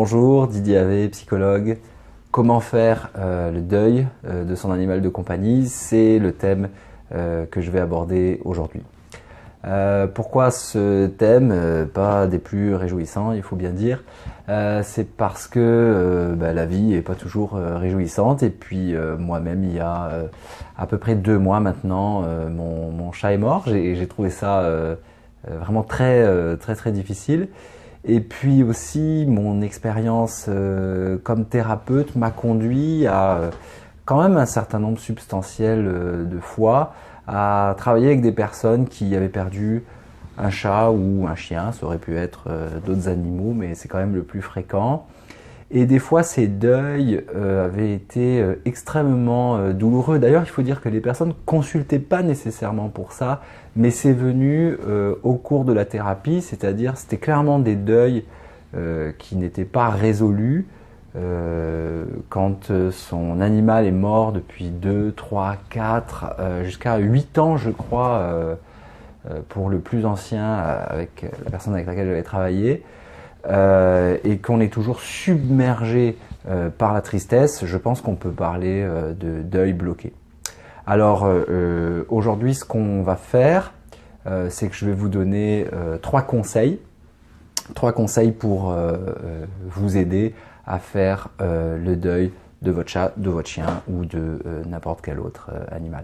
Bonjour, Didier Havet, psychologue. Comment faire le deuil de son animal de compagnie? C'est le thème que je vais aborder aujourd'hui. Pourquoi ce thème? Pas des plus réjouissants, il faut bien dire. C'est parce que la vie n'est pas toujours réjouissante. Et puis moi-même, il y a à peu près 2 mois maintenant, mon chat est mort. J'ai trouvé ça vraiment très difficile. Et puis aussi, mon expérience comme thérapeute m'a conduit à quand même un certain nombre substantiel de fois à travailler avec des personnes qui avaient perdu un chat ou un chien. Ça aurait pu être d'autres animaux, mais c'est quand même le plus fréquent. Et des fois, ces deuils avaient été extrêmement douloureux. D'ailleurs, il faut dire que les personnes ne consultaient pas nécessairement pour ça, mais c'est venu au cours de la thérapie, c'est-à-dire c'était clairement des deuils qui n'étaient pas résolus quand son animal est mort depuis 2, 3, 4, jusqu'à 8 ans, je crois, pour le plus ancien, avec la personne avec laquelle j'avais travaillé. Et qu'on est toujours submergé par la tristesse, je pense qu'on peut parler de deuil bloqué. Alors aujourd'hui, ce qu'on va faire, c'est que je vais vous donner 3 conseils. 3 conseils pour vous aider à faire le deuil de votre chat, de votre chien ou de n'importe quel autre animal.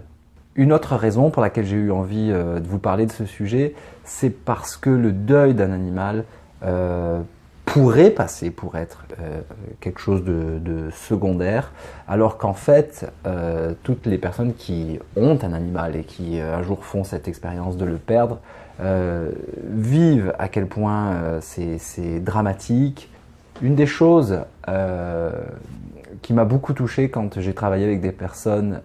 Une autre raison pour laquelle j'ai eu envie de vous parler de ce sujet, c'est parce que le deuil d'un animal pourrait passer pour être quelque chose de secondaire, alors qu'en fait, toutes les personnes qui ont un animal et qui un jour font cette expérience de le perdre, vivent à quel point c'est dramatique. Une des choses qui m'a beaucoup touché quand j'ai travaillé avec des personnes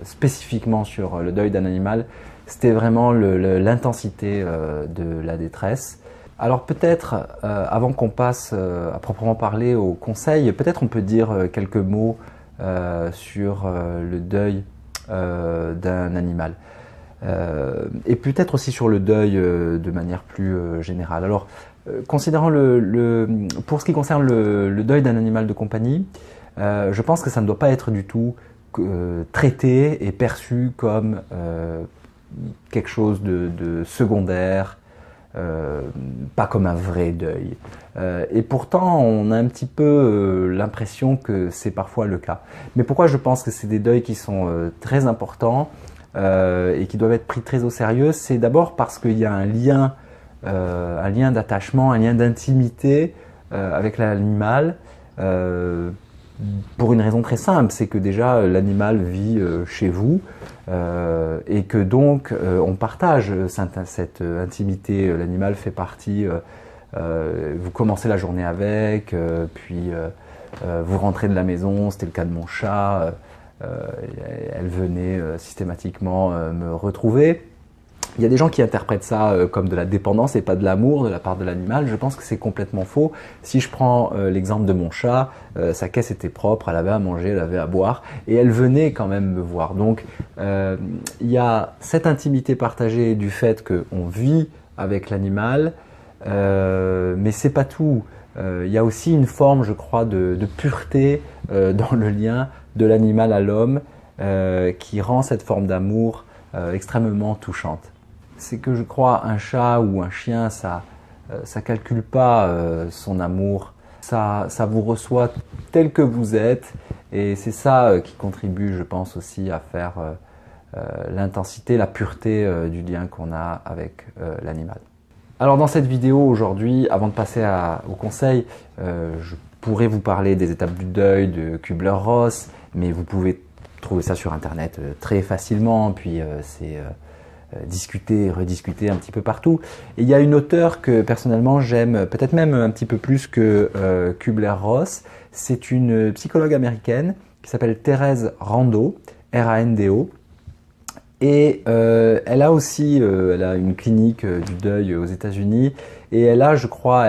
spécifiquement sur le deuil d'un animal, c'était vraiment l'intensité de la détresse. Alors peut-être, avant qu'on passe à proprement parler aux conseils, peut-être on peut dire quelques mots sur le deuil d'un animal. Et peut-être aussi sur le deuil de manière plus générale. Alors, considérant pour ce qui concerne le deuil d'un animal de compagnie, je pense que ça ne doit pas être du tout traité et perçu comme quelque chose de secondaire, pas comme un vrai deuil. Et pourtant, on a un petit peu l'impression que c'est parfois le cas. Mais pourquoi je pense que c'est des deuils qui sont très importants et qui doivent être pris très au sérieux? C'est d'abord parce qu'il y a un lien d'attachement, un lien d'intimité avec l'animal, pour une raison très simple, c'est que déjà l'animal vit chez vous et que donc on partage cette intimité. L'animal fait partie, vous commencez la journée avec, puis vous rentrez de la maison, c'était le cas de mon chat, elle venait systématiquement me retrouver. Il y a des gens qui interprètent ça comme de la dépendance et pas de l'amour de la part de l'animal. Je pense que c'est complètement faux. Si je prends l'exemple de mon chat, sa caisse était propre, elle avait à manger, elle avait à boire et elle venait quand même me voir. Donc il y a cette intimité partagée du fait qu'on vit avec l'animal, mais c'est pas tout. Il y a aussi une forme, je crois, de pureté dans le lien de l'animal à l'homme qui rend cette forme d'amour extrêmement touchante. C'est que je crois un chat ou un chien, ça calcule pas son amour, ça vous reçoit tel que vous êtes et c'est ça qui contribue, je pense aussi, à faire l'intensité, la pureté du lien qu'on a avec l'animal. Alors dans cette vidéo aujourd'hui, avant de passer au conseil, je pourrais vous parler des étapes du deuil de Kübler-Ross, mais vous pouvez trouver ça sur internet très facilement, puis c'est discuter et rediscuter un petit peu partout. Et il y a une auteure que personnellement j'aime peut-être même un petit peu plus que Kübler-Ross. C'est une psychologue américaine qui s'appelle Thérèse Rando, R-A-N-D-O. Et elle a aussi elle a une clinique du deuil aux États-Unis et elle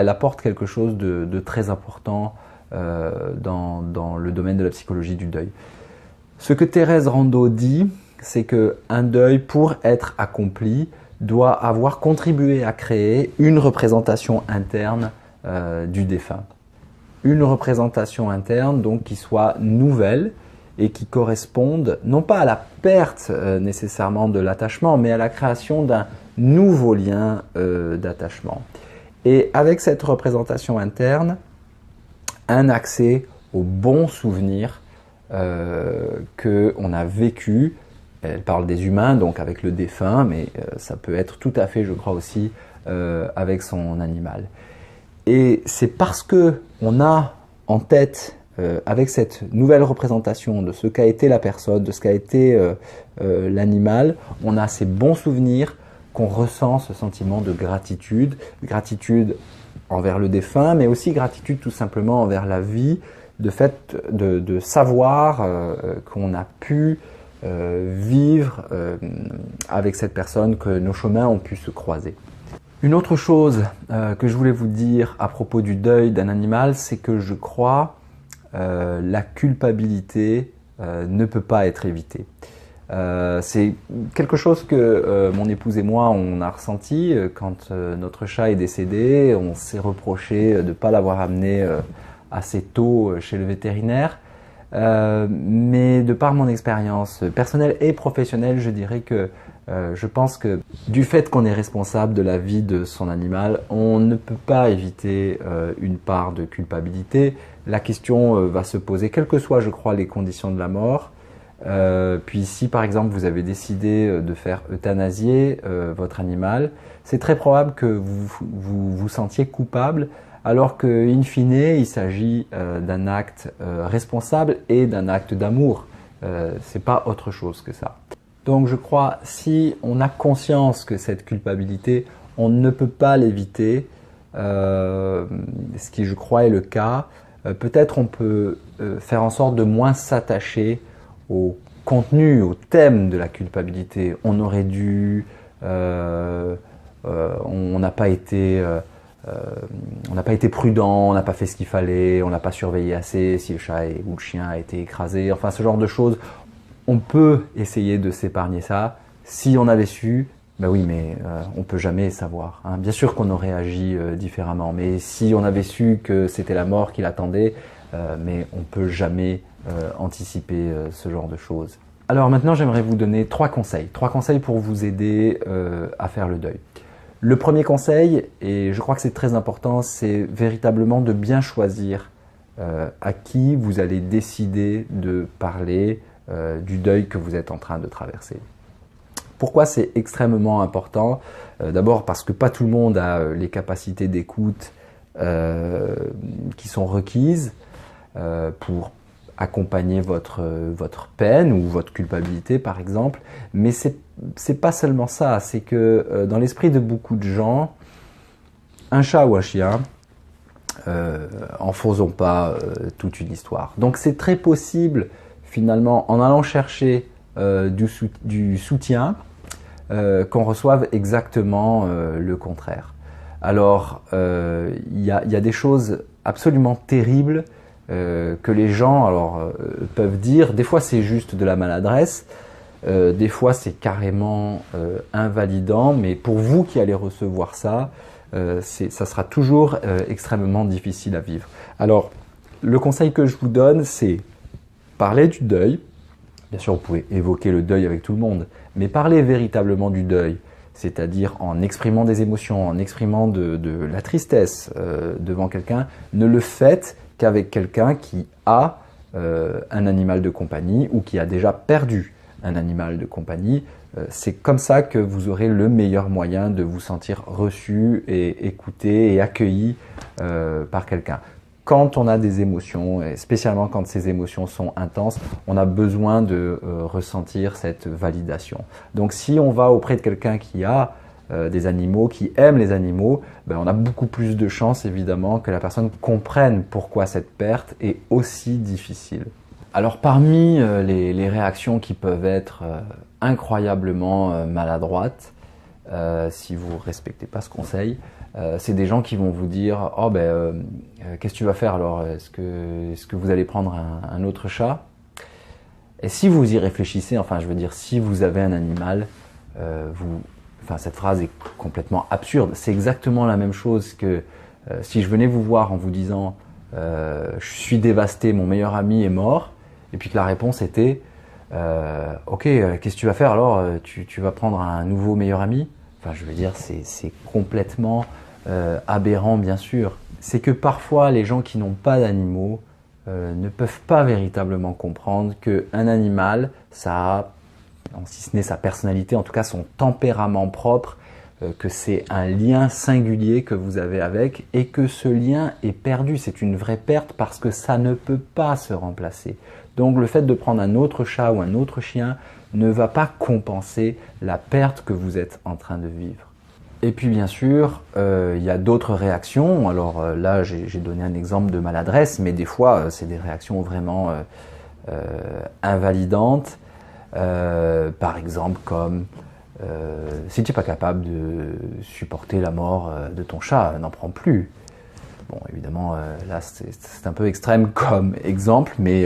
apporte quelque chose de très important dans le domaine de la psychologie du deuil. Ce que Thérèse Rando dit, c'est qu'un deuil, pour être accompli, doit avoir contribué à créer une représentation interne du défunt. une représentation interne donc qui soit nouvelle et qui corresponde non pas à la perte nécessairement de l'attachement, mais à la création d'un nouveau lien d'attachement. Et avec cette représentation interne, un accès aux bons souvenirs qu'on a vécu. Elle parle des humains, donc avec le défunt, mais ça peut être tout à fait, je crois aussi, avec son animal. Et c'est parce qu'on a en tête, avec cette nouvelle représentation de ce qu'a été la personne, de ce qu'a été l'animal, on a ces bons souvenirs qu'on ressent ce sentiment de gratitude envers le défunt, mais aussi gratitude tout simplement envers la vie, de savoir qu'on a pu vivre avec cette personne, que nos chemins ont pu se croiser. Une autre chose que je voulais vous dire à propos du deuil d'un animal, c'est que je crois la culpabilité ne peut pas être évitée. C'est quelque chose que mon épouse et moi on a ressenti quand notre chat est décédé. On s'est reproché de ne pas l'avoir amené assez tôt chez le vétérinaire. Mais de par mon expérience personnelle et professionnelle, je dirais que je pense que du fait qu'on est responsable de la vie de son animal, on ne peut pas éviter une part de culpabilité. La question va se poser, quelles que soient, je crois, les conditions de la mort. Puis si par exemple vous avez décidé de faire euthanasier votre animal, c'est très probable que vous vous sentiez coupable, alors que in fine il s'agit d'un acte responsable et d'un acte d'amour. C'est pas autre chose que ça. Donc je crois, si on a conscience que cette culpabilité, on ne peut pas l'éviter, ce qui je crois est le cas, peut-être on peut faire en sorte de moins s'attacher au contenu, au thème de la culpabilité. On aurait dû, on n'a pas été prudent, on n'a pas fait ce qu'il fallait, on n'a pas surveillé assez si le chat ou le chien a été écrasé, enfin ce genre de choses. On peut essayer de s'épargner ça. Si on avait su, ben oui, mais on peut jamais savoir, hein. Bien sûr qu'on aurait agi différemment, mais si on avait su que c'était la mort qui l'attendait, mais on peut jamais anticiper ce genre de choses. Alors maintenant, j'aimerais vous donner trois conseils pour vous aider à faire le deuil. Le premier conseil, et je crois que c'est très important, c'est véritablement de bien choisir à qui vous allez décider de parler du deuil que vous êtes en train de traverser. Pourquoi c'est extrêmement important? D'abord parce que pas tout le monde a les capacités d'écoute qui sont requises pour accompagner votre peine ou votre culpabilité par exemple, mais c'est pas seulement ça, c'est que dans l'esprit de beaucoup de gens, un chat ou un chien, en faisons pas toute une histoire. Donc c'est très possible finalement, en allant chercher du soutien, qu'on reçoive exactement le contraire. Alors, il y a des choses absolument terribles que les gens peuvent dire. Des fois, c'est juste de la maladresse. Des fois, c'est carrément invalidant. Mais pour vous qui allez recevoir ça, ça sera toujours extrêmement difficile à vivre. Alors, le conseil que je vous donne, c'est parler du deuil. Bien sûr, vous pouvez évoquer le deuil avec tout le monde, mais parler véritablement du deuil, c'est-à-dire en exprimant des émotions, en exprimant de la tristesse devant quelqu'un, ne le faites qu'avec quelqu'un qui a un animal de compagnie ou qui a déjà perdu un animal de compagnie. C'est comme ça que vous aurez le meilleur moyen de vous sentir reçu et écouté et accueilli par quelqu'un. Quand on a des émotions, et spécialement quand ces émotions sont intenses, on a besoin de ressentir cette validation. Donc si on va auprès de quelqu'un qui a des animaux, qui aime les animaux, ben on a beaucoup plus de chances évidemment que la personne comprenne pourquoi cette perte est aussi difficile. Alors parmi les réactions qui peuvent être incroyablement maladroites, si vous ne respectez pas ce conseil, c'est des gens qui vont vous dire « Oh qu'est-ce que tu vas faire alors? Est-ce que vous allez prendre un autre chat ?» Et si vous y réfléchissez, enfin je veux dire, si vous avez un animal, cette phrase est complètement absurde. C'est exactement la même chose que si je venais vous voir en vous disant je suis dévasté, mon meilleur ami est mort, et puis que la réponse était ok, qu'est-ce que tu vas faire alors, tu vas prendre un nouveau meilleur ami? Enfin, je veux dire, c'est complètement aberrant, bien sûr. C'est que parfois, les gens qui n'ont pas d'animaux ne peuvent pas véritablement comprendre qu'un animal, ça a, si ce n'est sa personnalité, en tout cas son tempérament propre, que c'est un lien singulier que vous avez avec et que ce lien est perdu. C'est une vraie perte parce que ça ne peut pas se remplacer. Donc le fait de prendre un autre chat ou un autre chien ne va pas compenser la perte que vous êtes en train de vivre. Et puis bien sûr, il y a d'autres réactions. Alors là, j'ai donné un exemple de maladresse, mais des fois, c'est des réactions vraiment invalidantes. Par exemple, comme si tu n'es pas capable de supporter la mort de ton chat, n'en prends plus. Bon, évidemment, là, c'est un peu extrême comme exemple, mais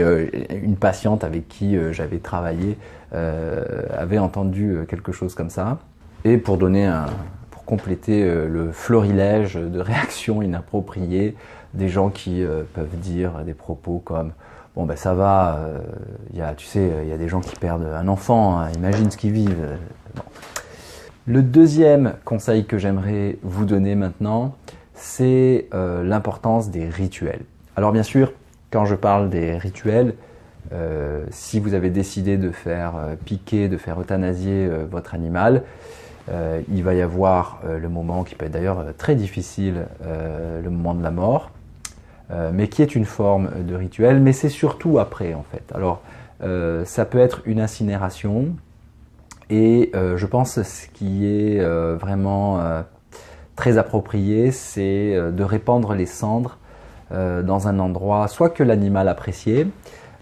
une patiente avec qui j'avais travaillé avait entendu quelque chose comme ça. Et pour compléter le florilège de réactions inappropriées, des gens qui peuvent dire des propos comme « Bon, ben ça va, tu sais, il y a des gens qui perdent un enfant, hein, imagine ce qu'ils vivent. » Bon. Le deuxième conseil que j'aimerais vous donner maintenant, c'est l'importance des rituels. Alors bien sûr, quand je parle des rituels, si vous avez décidé de faire piquer, de faire euthanasier votre animal, il va y avoir le moment qui peut être d'ailleurs très difficile, le moment de la mort, mais qui est une forme de rituel, mais c'est surtout après en fait. Alors ça peut être une incinération, et je pense que ce qui est vraiment très approprié, c'est de répandre les cendres dans un endroit soit que l'animal appréciait,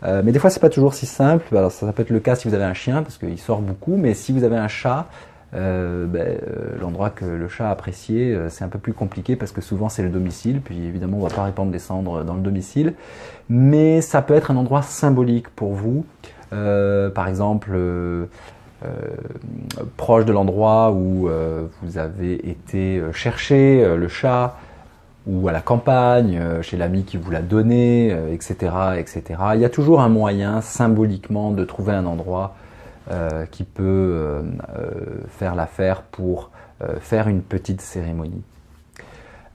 mais des fois c'est pas toujours si simple. Alors ça peut être le cas si vous avez un chien parce qu'il sort beaucoup, mais si vous avez un chat, l'endroit que le chat appréciait, c'est un peu plus compliqué parce que souvent c'est le domicile, puis évidemment on ne va pas répandre des cendres dans le domicile, mais ça peut être un endroit symbolique pour vous, par exemple proche de l'endroit où vous avez été chercher le chat, ou à la campagne, chez l'ami qui vous l'a donné, etc., etc. Il y a toujours un moyen symboliquement de trouver un endroit qui peut faire l'affaire pour faire une petite cérémonie.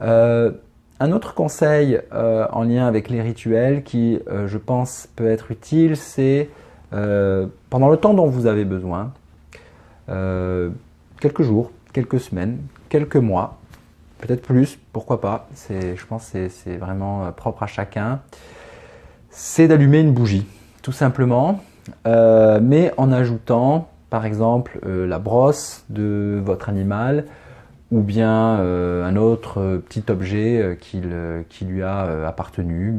Un autre conseil en lien avec les rituels qui, je pense, peut être utile, c'est pendant le temps dont vous avez besoin, quelques jours, quelques semaines, quelques mois, peut-être plus, pourquoi pas, je pense que c'est vraiment propre à chacun, c'est d'allumer une bougie, tout simplement, mais en ajoutant par exemple la brosse de votre animal ou bien un autre petit objet qui lui a appartenu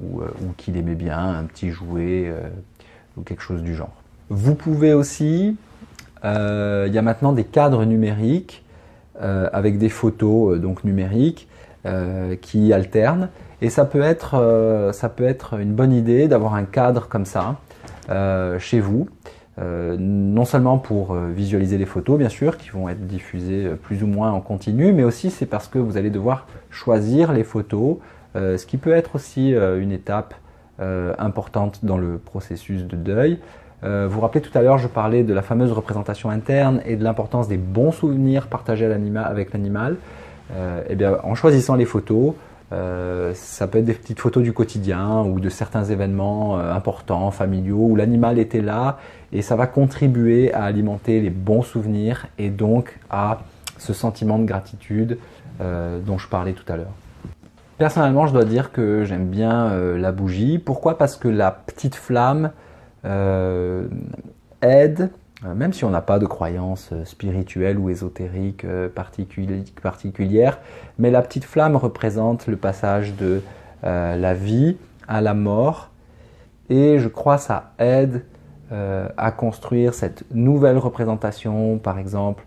ou qu'il aimait bien, un petit jouet ou quelque chose du genre. Vous pouvez aussi, il y a maintenant des cadres numériques avec des photos donc numériques qui alternent, et ça peut être une bonne idée d'avoir un cadre comme ça chez vous, non seulement pour visualiser les photos bien sûr qui vont être diffusées plus ou moins en continu, mais aussi c'est parce que vous allez devoir choisir les photos, ce qui peut être aussi une étape importante dans le processus de deuil. Vous vous rappelez tout à l'heure, je parlais de la fameuse représentation interne et de l'importance des bons souvenirs partagés avec l'animal. Eh bien, en choisissant les photos, ça peut être des petites photos du quotidien ou de certains événements importants, familiaux, où l'animal était là, et ça va contribuer à alimenter les bons souvenirs et donc à ce sentiment de gratitude dont je parlais tout à l'heure. Personnellement, je dois dire que j'aime bien la bougie. Pourquoi? Parce que la petite flamme aide, même si on n'a pas de croyance spirituelle ou ésotérique particulière, mais la petite flamme représente le passage de la vie à la mort, et je crois que ça aide à construire cette nouvelle représentation, par exemple,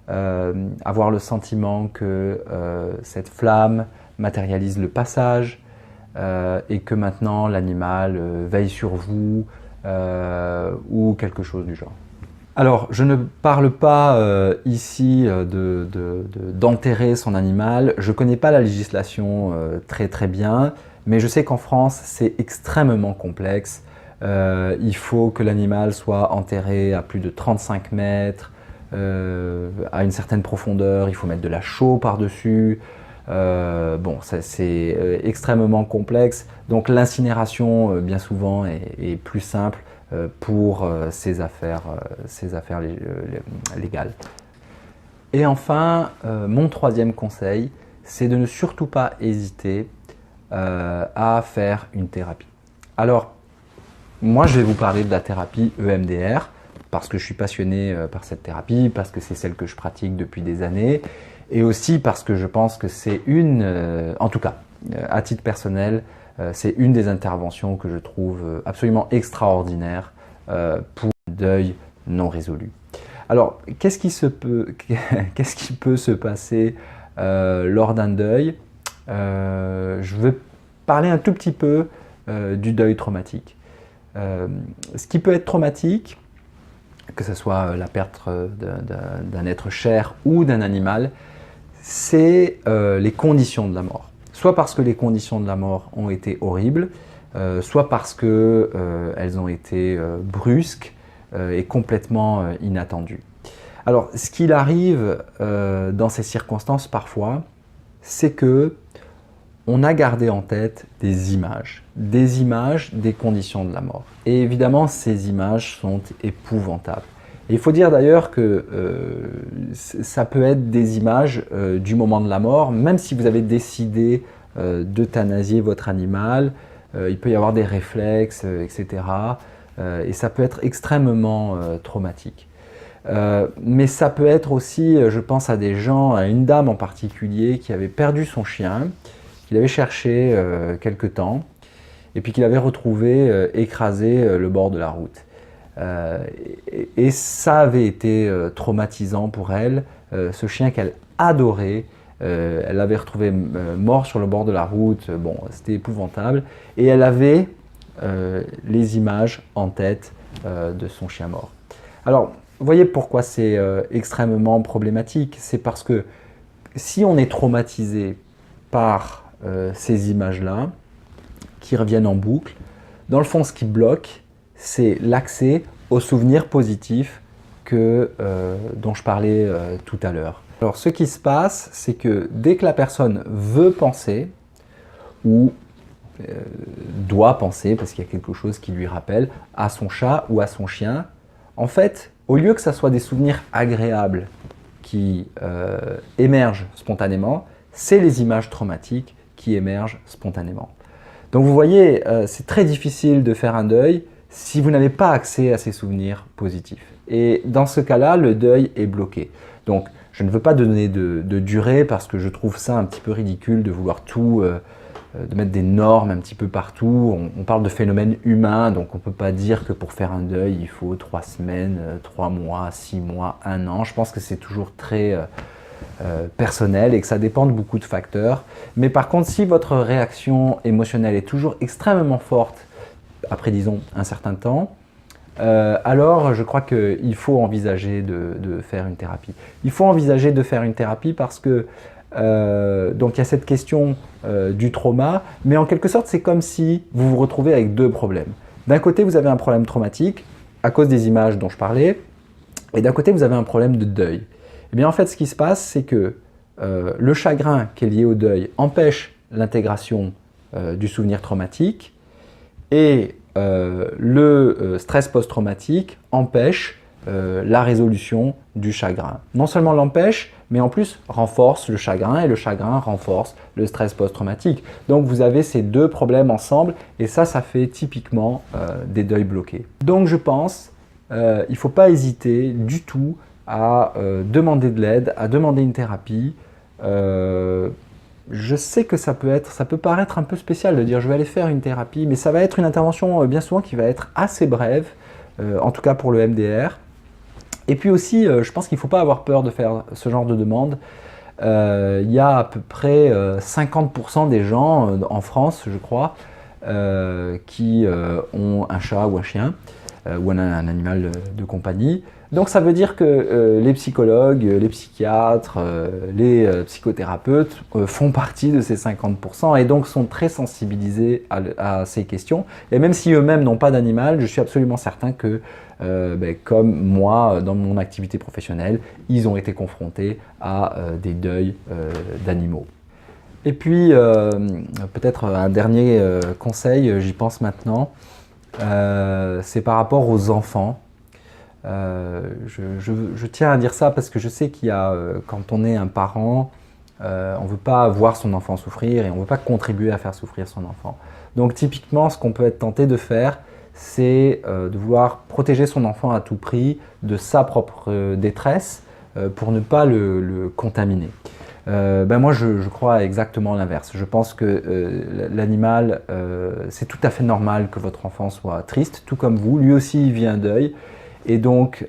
avoir le sentiment que cette flamme matérialise le passage et que maintenant l'animal veille sur vous ou quelque chose du genre. Alors, je ne parle pas ici d'enterrer son animal. Je ne connais pas la législation très bien, mais je sais qu'en France, c'est extrêmement complexe. Il faut que l'animal soit enterré à plus de 35 mètres, à une certaine profondeur, il faut mettre de la chaux par-dessus. Bon, c'est extrêmement complexe, donc l'incinération bien souvent est plus simple pour ces affaires légales. Et enfin, mon troisième conseil, c'est de ne surtout pas hésiter à faire une thérapie. Alors, moi je vais vous parler de la thérapie EMDR, parce que je suis passionné par cette thérapie, parce que c'est celle que je pratique depuis des années, et aussi parce que je pense que c'est en tout cas, à titre personnel, c'est une des interventions que je trouve absolument extraordinaire pour un deuil non résolu. Alors, qu'est-ce qui peut se passer lors d'un deuil? Je veux parler un tout petit peu du deuil traumatique. Ce qui peut être traumatique, que ce soit la perte d'un être cher ou d'un animal, c'est les conditions de la mort. Soit parce que les conditions de la mort ont été horribles, soit parce qu'elles ont été brusques et complètement inattendues. Alors, ce qu'il arrive dans ces circonstances parfois, c'est que on a gardé en tête des images des conditions de la mort. Et évidemment, ces images sont épouvantables. Et il faut dire d'ailleurs que ça peut être des images du moment de la mort, même si vous avez décidé d'euthanasier votre animal, il peut y avoir des réflexes, etc. Et ça peut être extrêmement traumatique. Mais ça peut être aussi, je pense à des gens, à une dame en particulier qui avait perdu son chien, qu'il avait cherché quelque temps, et puis qu'il avait retrouvé écrasé le bord de la route. Et ça avait été traumatisant pour elle, ce chien qu'elle adorait, elle l'avait retrouvé mort sur le bord de la route, bon, c'était épouvantable, et elle avait les images en tête de son chien mort. Alors, vous voyez pourquoi c'est extrêmement problématique, c'est parce que si on est traumatisé par ces images-là, qui reviennent en boucle, dans le fond, ce qui bloque, c'est l'accès aux souvenirs positifs dont je parlais tout à l'heure. Alors, ce qui se passe, c'est que dès que la personne veut penser, ou doit penser, parce qu'il y a quelque chose qui lui rappelle, à son chat ou à son chien, en fait, au lieu que ça soit des souvenirs agréables qui émergent spontanément, c'est les images traumatiques qui émergent spontanément. Donc vous voyez, c'est très difficile de faire un deuil si vous n'avez pas accès à ces souvenirs positifs. Et dans ce cas-là, le deuil est bloqué. Donc je ne veux pas donner de durée parce que je trouve ça un petit peu ridicule de vouloir de mettre des normes un petit peu partout. On parle de phénomènes humains, donc on ne peut pas dire que pour faire un deuil, il faut 3 semaines, 3 mois, 6 mois, 1 an. Je pense que c'est toujours très personnel et que ça dépend de beaucoup de facteurs. Mais par contre, si votre réaction émotionnelle est toujours extrêmement forte, après disons un certain temps, alors je crois qu'il faut envisager de faire une thérapie. Il faut envisager de faire une thérapie parce que donc il y a cette question du trauma, mais en quelque sorte c'est comme si vous vous retrouvez avec deux problèmes. D'un côté vous avez un problème traumatique à cause des images dont je parlais, et d'un côté vous avez un problème de deuil. Et bien en fait ce qui se passe c'est que le chagrin qui est lié au deuil empêche l'intégration du souvenir traumatique, et le stress post-traumatique empêche la résolution du chagrin. Non seulement l'empêche, mais en plus renforce le chagrin, et le chagrin renforce le stress post-traumatique. Donc vous avez ces deux problèmes ensemble, et ça fait typiquement des deuils bloqués. Donc je pense il ne faut pas hésiter du tout à demander de l'aide, à demander une thérapie. Je sais que ça peut paraître un peu spécial de dire je vais aller faire une thérapie, mais ça va être une intervention bien souvent qui va être assez brève, en tout cas pour le MDR. Et puis aussi, je pense qu'il ne faut pas avoir peur de faire ce genre de demande. Il y a à peu près 50% des gens en France, je crois, qui ont un chat ou un chien. ou un animal de compagnie. Donc ça veut dire que les psychologues, les psychiatres, les psychothérapeutes font partie de ces 50% et donc sont très sensibilisés à ces questions. Et même si eux-mêmes n'ont pas d'animal, je suis absolument certain que, comme moi, dans mon activité professionnelle, ils ont été confrontés à des deuils d'animaux. Et puis, peut-être un dernier conseil, j'y pense maintenant, c'est par rapport aux enfants. Je tiens à dire ça parce que je sais qu'il y a, quand on est un parent, on ne veut pas voir son enfant souffrir et on ne veut pas contribuer à faire souffrir son enfant. Donc typiquement, ce qu'on peut être tenté de faire, c'est de vouloir protéger son enfant à tout prix de sa propre détresse pour ne pas le contaminer. Moi, je crois exactement l'inverse. Je pense que l'animal, c'est tout à fait normal que votre enfant soit triste, tout comme vous. Lui aussi, il vit un deuil. Et donc,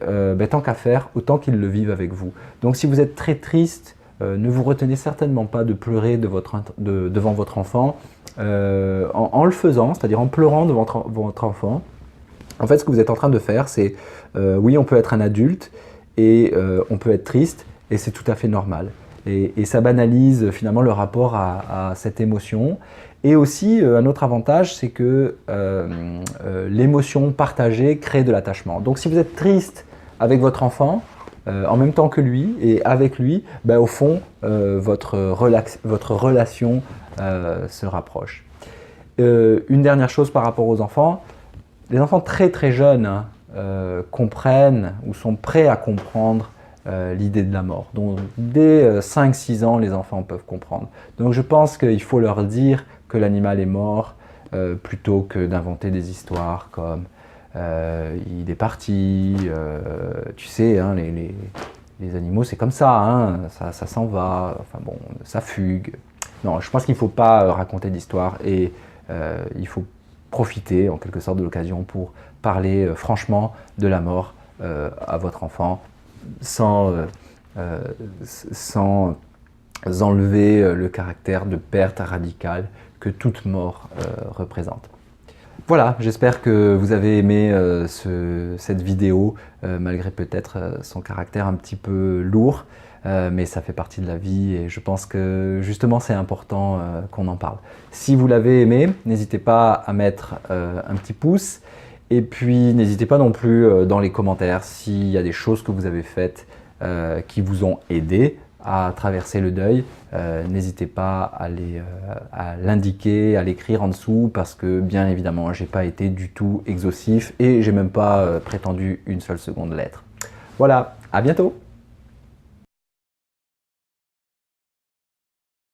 tant qu'à faire, autant qu'il le vive avec vous. Donc, si vous êtes très triste, ne vous retenez certainement pas de pleurer devant votre enfant en le faisant, c'est-à-dire en pleurant devant votre enfant. En fait, ce que vous êtes en train de faire, c'est, oui, on peut être un adulte et on peut être triste et c'est tout à fait normal. Et ça banalise finalement le rapport à cette émotion. Et aussi, un autre avantage, c'est que l'émotion partagée crée de l'attachement. Donc si vous êtes triste avec votre enfant, en même temps que lui et avec lui, au fond, votre relation se rapproche. Une dernière chose par rapport aux enfants, les enfants très très jeunes comprennent ou sont prêts à comprendre l'idée de la mort. Donc dès 5-6 ans, les enfants peuvent comprendre. Donc je pense qu'il faut leur dire que l'animal est mort plutôt que d'inventer des histoires comme il est parti, tu sais, hein, les animaux c'est comme ça, hein, ça s'en va, enfin bon, ça fugue. Non, je pense qu'il ne faut pas raconter d'histoire et il faut profiter en quelque sorte de l'occasion pour parler franchement de la mort à votre enfant sans enlever le caractère de perte radicale que toute mort représente. Voilà, j'espère que vous avez aimé cette vidéo, malgré peut-être son caractère un petit peu lourd, mais ça fait partie de la vie et je pense que justement c'est important qu'on en parle. Si vous l'avez aimé, n'hésitez pas à mettre un petit pouce et puis n'hésitez pas non plus dans les commentaires s'il y a des choses que vous avez faites qui vous ont aidé à traverser le deuil, n'hésitez pas à l'indiquer, à l'écrire en dessous parce que bien évidemment j'ai pas été du tout exhaustif et j'ai même pas prétendu une seule seconde l'être. Voilà, à bientôt!